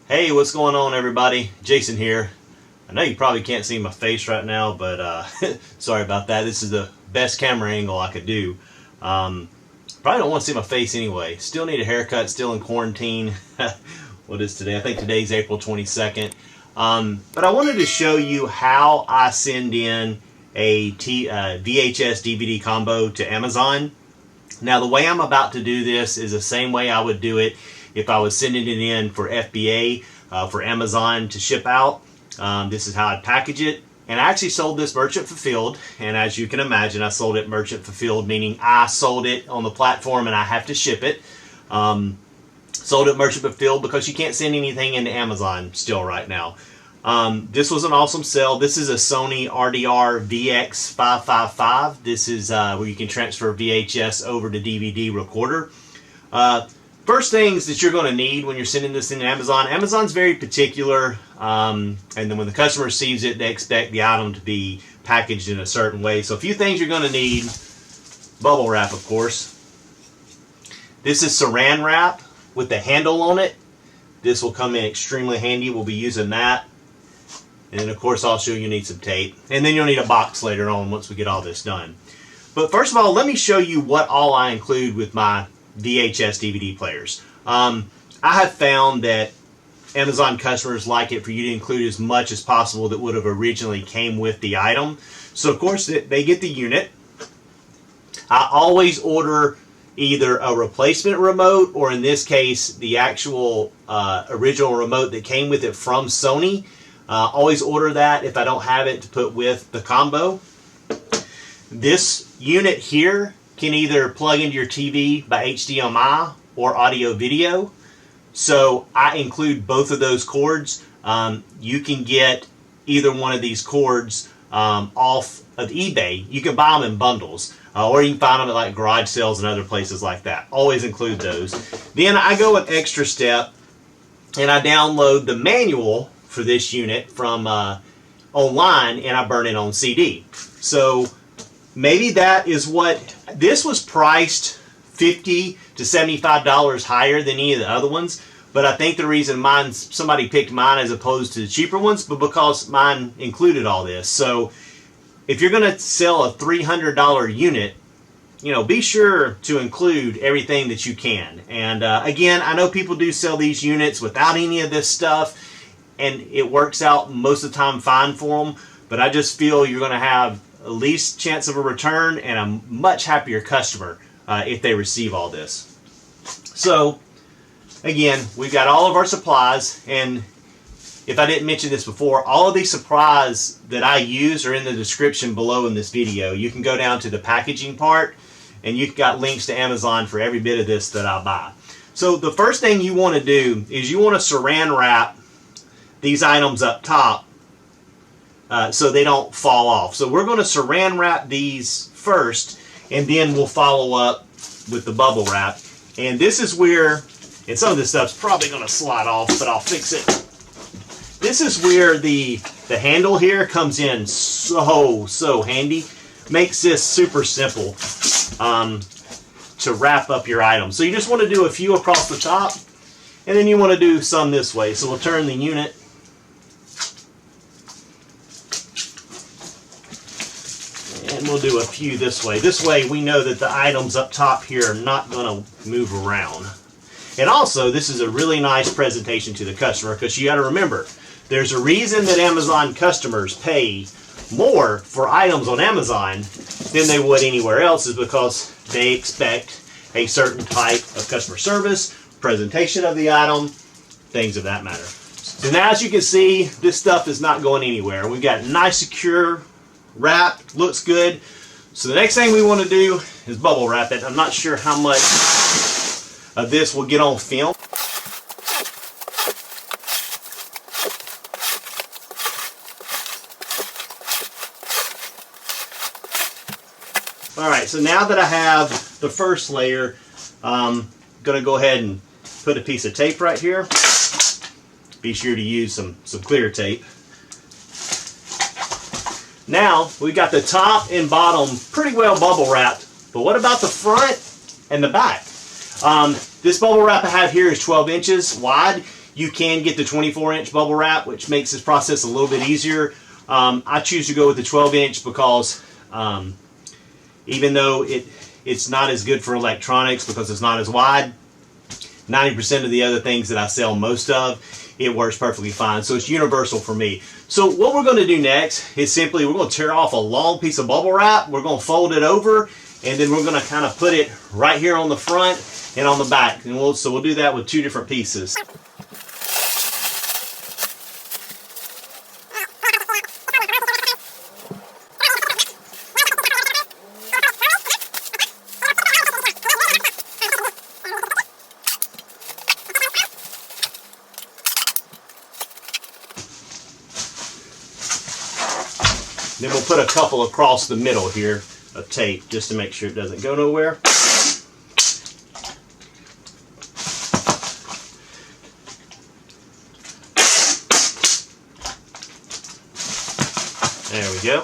Hey, what's going on, everybody? Jason here. I know you probably can't see my face right now, but sorry about that. This is the best camera angle I could do. Probably don't want to see my face anyway. Still need a haircut, still in quarantine. What is today? I think today's April 22nd. But I wanted to show you how I send in a VHS DVD combo to Amazon. Now, the way I'm about to do this is the same way I would do it if I was sending it in for FBA, for Amazon to ship out. This is how I'd package it. And I actually sold this merchant fulfilled. And as you can imagine, I sold it merchant fulfilled, meaning I sold it on the platform and I have to ship it. Sold it merchant fulfilled because you can't send anything into Amazon still right now. This was an awesome sale. This is a Sony RDR VX555. This is where you can transfer VHS over to DVD recorder. First things that you're going to need when you're sending this into Amazon. Amazon's very particular, and then when the customer receives it, they expect the item to be packaged in a certain way. So a few things you're going to need. Bubble wrap, of course. This is saran wrap with the handle on it. This will come in extremely handy. We'll be using that. And then, of course, also you need some tape. And then you'll need a box later on once we get all this done. But first of all, let me show you what all I include with my VHS DVD players. I have found that Amazon customers like it for you to include as much as possible that would have originally came with the item. So, of course, they get the unit. I always order either a replacement remote or, in this case, the actual original remote that came with it from Sony. Always order that if I don't have it to put with the combo. This unit here can either plug into your TV by HDMI or audio video. So I include both of those cords. You can get either one of these cords off of eBay. You can buy them in bundles. Or you can find them at like garage sales and other places like that. Always include those. Then I go an extra step and I download the manual for this unit from online and I burn it on CD. So maybe that is what this was priced $50 to $75 higher than any of the other ones. But I think the reason somebody picked mine as opposed to the cheaper ones, but because mine included all this. So if you're going to sell a $300 unit, be sure to include everything that you can. And again, I know people do sell these units without any of this stuff, and it works out most of the time fine for them. But I just feel you're going to have the least chance of a return and a much happier customer if they receive all this. So, again, we've got all of our supplies, and if I didn't mention this before, all of these supplies that I use are in the description below in this video. You can go down to the packaging part, and you've got links to Amazon for every bit of this that I buy. So the first thing you want to do is you want to saran wrap these items up top so they don't fall off. So we're going to saran wrap these first, and then we'll follow up with the bubble wrap. And this is where, and some of this stuff's probably going to slide off, but I'll fix it. This is where the handle here comes in so handy. Makes this super simple to wrap up your items. So you just want to do a few across the top, and then you want to do some this way. So we'll turn the unit. And we'll do a few this way. This way we know that the items up top here are not going to move around. And also, this is a really nice presentation to the customer, because you got to remember, there's a reason that Amazon customers pay more for items on Amazon than they would anywhere else, is because they expect a certain type of customer service, presentation of the item, things of that matter. So now, as you can see, this stuff is not going anywhere. We've got nice, secure wrap, looks good. So the next thing we want to do is bubble wrap it. I'm not sure how much of this will get on film. Alright, so now that I have the first layer, I'm going to go ahead and put a piece of tape right here. Be sure to use some clear tape. Now, we've got the top and bottom pretty well bubble wrapped, but what about the front and the back? This bubble wrap I have here is 12 inches wide. You can get the 24-inch bubble wrap, which makes this process a little bit easier. I choose to go with the 12-inch because even though it's not as good for electronics because it's not as wide, 90% of the other things that I sell most of, it works perfectly fine. So it's universal for me. So what we're going to do next is simply we're going to tear off a long piece of bubble wrap. We're going to fold it over, and then we're going to kind of put it right here on the front and on the back. And so we'll do that with two different pieces. Then we'll put a couple across the middle here of tape just to make sure it doesn't go nowhere. There we go.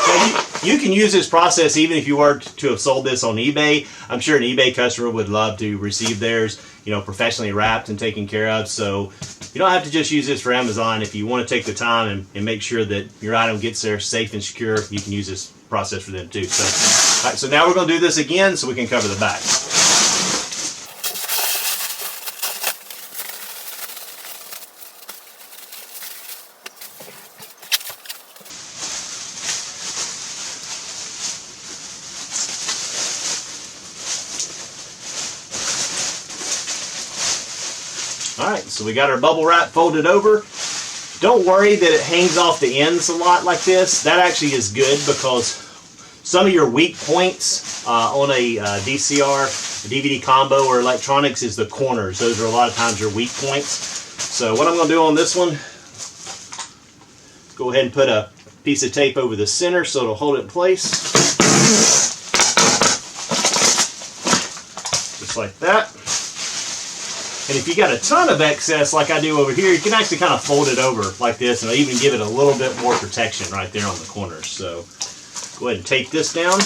Now you can use this process even if you were to have sold this on eBay. I'm sure an eBay customer would love to receive theirs, professionally wrapped and taken care of. So you don't have to just use this for Amazon. If you want to take the time and make sure that your item gets there safe and secure, you can use this process for them too. So, all right, so now we're going to do this again so we can cover the back. Alright, so we got our bubble wrap folded over. Don't worry that it hangs off the ends a lot like this. That actually is good because some of your weak points on a DCR, a DVD combo, or electronics is the corners. Those are a lot of times your weak points. So what I'm going to do on this one, go ahead and put a piece of tape over the center so it'll hold it in place. Just like that. And if you got a ton of excess like I do over here, you can actually kind of fold it over like this and it'll even give it a little bit more protection right there on the corners. So go ahead and tape this down.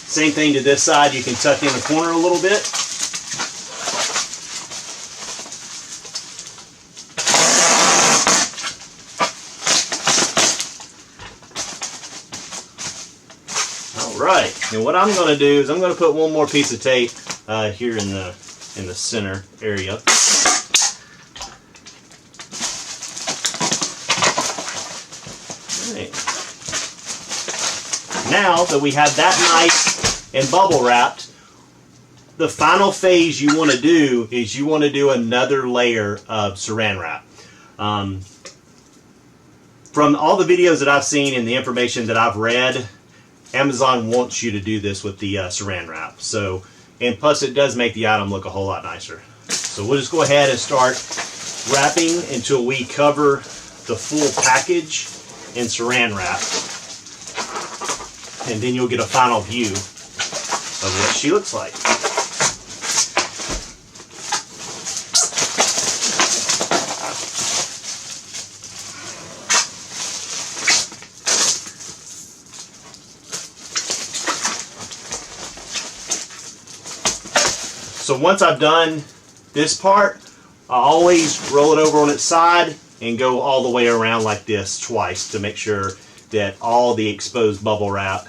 Same thing to this side, you can tuck in the corner a little bit. Alright, and what I'm going to do is I'm going to put one more piece of tape here in the center area. Alright. Now that we have that nice and bubble wrapped, the final phase you want to do is you want to do another layer of saran wrap. From all the videos that I've seen and the information that I've read, Amazon wants you to do this with the saran wrap. So, and plus it does make the item look a whole lot nicer. So we'll just go ahead and start wrapping until we cover the full package in saran wrap. And then you'll get a final view of what she looks like. So once I've done this part, I always roll it over on its side and go all the way around like this twice to make sure that all the exposed bubble wrap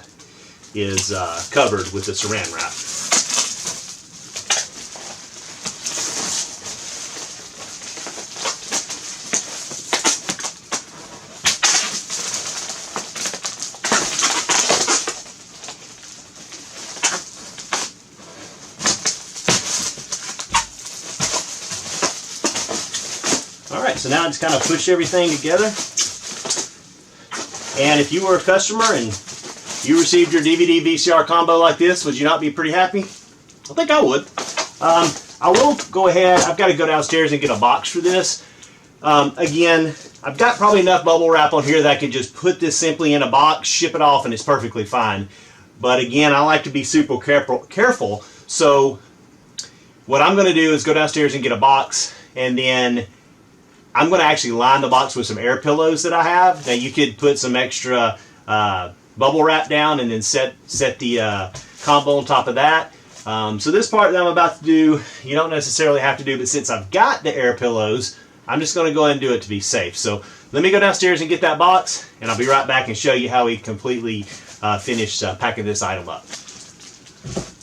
is covered with the saran wrap. Alright, so now I just kind of push everything together. And if you were a customer and you received your DVD VCR combo like this, would you not be pretty happy? I think I would. I will go ahead, I've got to go downstairs and get a box for this. Again, I've got probably enough bubble wrap on here that I can just put this simply in a box, ship it off, and it's perfectly fine. But again, I like to be super careful. So what I'm going to do is go downstairs and get a box, and then I'm going to actually line the box with some air pillows that I have. Now you could put some extra bubble wrap down and then set the combo on top of that. So this part that I'm about to do, you don't necessarily have to do, but since I've got the air pillows, I'm just going to go ahead and do it to be safe. So let me go downstairs and get that box, and I'll be right back and show you how we completely finish packing this item up.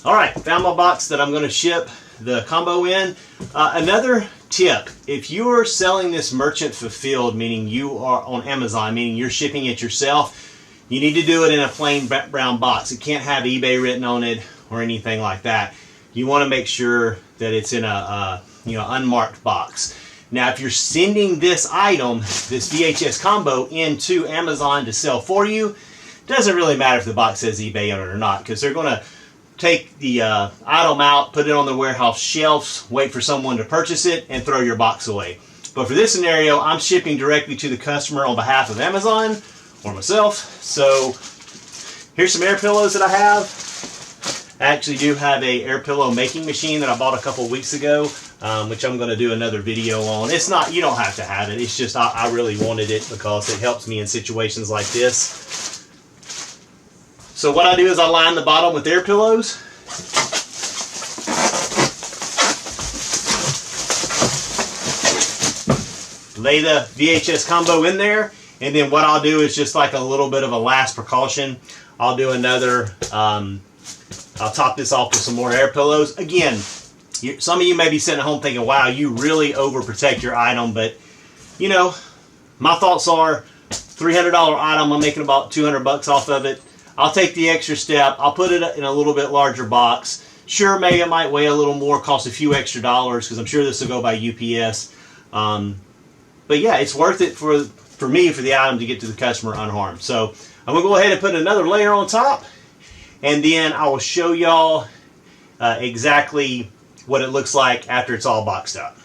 All right, found my box that I'm going to ship the combo in. Another tip, if you are selling this merchant fulfilled, meaning you are on Amazon, meaning you're shipping it yourself, you need to do it in a plain brown box. It can't have eBay written on it or anything like that. You want to make sure that it's in a unmarked box. Now, if you're sending this item, this VHS combo, into Amazon to sell for you, it doesn't really matter if the box says eBay on it or not, because they're going to take the item out, put it on the warehouse shelves, wait for someone to purchase it, and throw your box away. But for this scenario, I'm shipping directly to the customer on behalf of Amazon or myself. So here's some air pillows that I have. I actually do have a air pillow making machine that I bought a couple weeks ago, which I'm going to do another video on. It's not, you don't have to have it. It's just I really wanted it because it helps me in situations like this. So what I do is I line the bottom with air pillows. Lay the VHS combo in there, and then what I'll do is just like a little bit of a last precaution, I'll do another, I'll top this off with some more air pillows. Again, some of you may be sitting at home thinking, wow, you really overprotect your item, but you know, my thoughts are $300 item, I'm making about 200 bucks off of it. I'll take the extra step. I'll put it in a little bit larger box. Sure, maybe it might weigh a little more, cost a few extra dollars, because I'm sure this will go by UPS. But yeah, it's worth it for me, for the item to get to the customer unharmed. So I'm going to go ahead and put another layer on top, and then I will show y'all exactly what it looks like after it's all boxed up.